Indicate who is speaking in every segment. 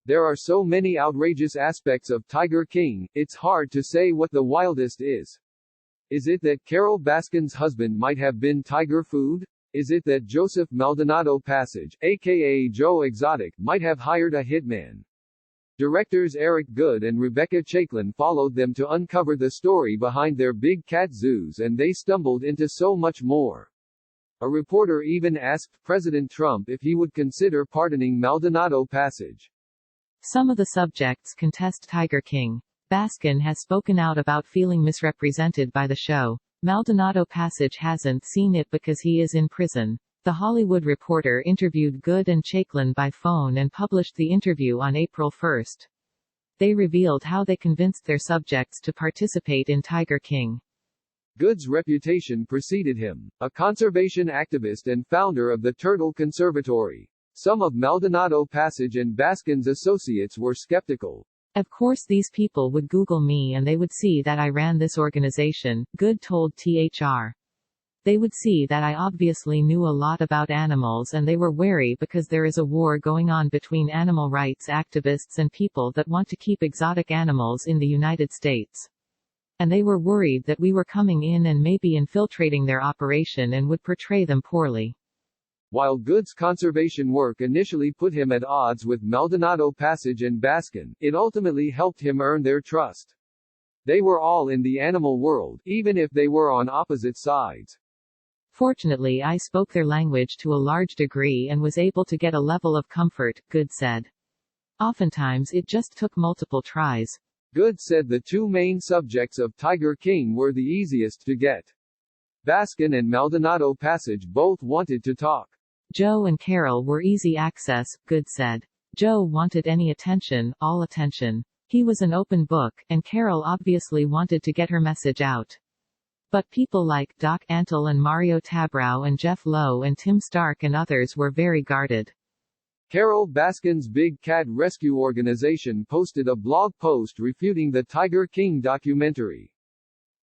Speaker 1: There are so many outrageous aspects of Tiger King, it's hard to say what the wildest is. Is it that Carole Baskin's husband might have been tiger food? Is it that Joseph Maldonado-Passage, aka Joe Exotic, might have hired a hitman? Directors Eric Goode and Rebecca Chaiklin followed them to uncover the story behind their big cat zoos, and they stumbled into so much more. A reporter even asked President Trump if he would consider pardoning Maldonado-Passage.
Speaker 2: Some of the subjects contest Tiger King. Baskin has spoken out about feeling misrepresented by the show. Maldonado-Passage hasn't seen it because he is in prison. The Hollywood Reporter interviewed Goode and Chaiklin by phone and published the interview on April 1. They revealed how they convinced their subjects to participate in Tiger King.
Speaker 1: Goode's reputation preceded him, a conservation activist and founder of the Turtle Conservatory. Some of Maldonado-Passage and Baskin's associates were skeptical.
Speaker 2: Of course these people would Google me and they would see that I ran this organization, Goode told THR. They would see that I obviously knew a lot about animals, and they were wary because there is a war going on between animal rights activists and people that want to keep exotic animals in the United States. And they were worried that we were coming in and maybe infiltrating their operation and would portray them poorly.
Speaker 1: While Goode's conservation work initially put him at odds with Maldonado-Passage and Baskin, it ultimately helped him earn their trust. They were all in the animal world, even if they were on opposite sides.
Speaker 2: Fortunately, I spoke their language to a large degree and was able to get a level of comfort, Goode said. Oftentimes it just took multiple tries.
Speaker 1: Goode said the two main subjects of Tiger King were the easiest to get. Baskin and Maldonado-Passage both wanted to talk.
Speaker 2: Joe and Carole were easy access, Goode said. Joe wanted any attention, all attention. He was an open book, and Carole obviously wanted to get her message out. But people like Doc Antle and Mario Tabrau and Jeff Lowe and Tim Stark and others were very guarded.
Speaker 1: Carole Baskin's Big Cat Rescue Organization posted a blog post refuting the Tiger King documentary.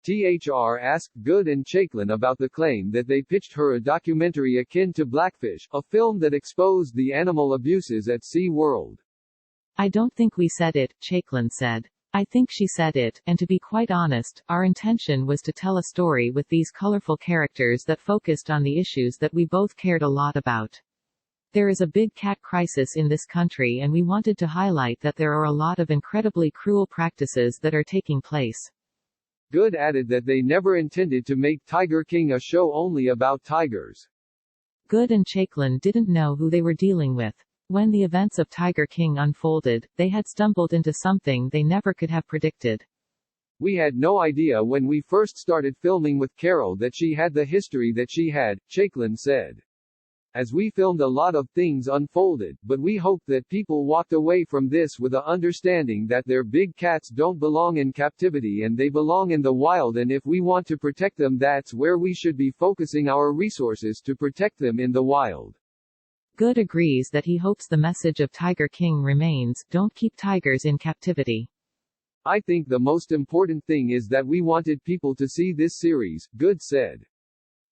Speaker 1: THR asked Goode and Chaiklin about the claim that they pitched her a documentary akin to Blackfish, a film that exposed the animal abuses at SeaWorld.
Speaker 2: I don't think we said it, Chaiklin said. I think she said it, and to be quite honest, our intention was to tell a story with these colorful characters that focused on the issues that we both cared a lot about. There is a big cat crisis in this country, and we wanted to highlight that there are a lot of incredibly cruel practices that are taking place.
Speaker 1: Goode added that they never intended to make Tiger King a show only about tigers.
Speaker 2: Goode and Chaiklin didn't know who they were dealing with. When the events of Tiger King unfolded, they had stumbled into something they never could have predicted.
Speaker 1: We had no idea when we first started filming with Carole that she had the history that she had, Chaiklin said. As we filmed, a lot of things unfolded, but we hoped that people walked away from this with a understanding that their big cats don't belong in captivity and they belong in the wild, and if we want to protect them, that's where we should be focusing our resources to protect them in the wild.
Speaker 2: Goode agrees that he hopes the message of Tiger King remains, don't keep tigers in captivity.
Speaker 1: I think the most important thing is that we wanted people to see this series, Goode said.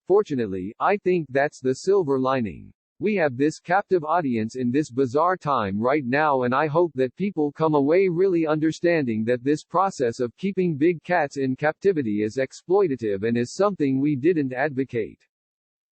Speaker 1: Fortunately, I think that's the silver lining. We have this captive audience in this bizarre time right now, and I hope that people come away really understanding that this process of keeping big cats in captivity is exploitative and is something we didn't advocate.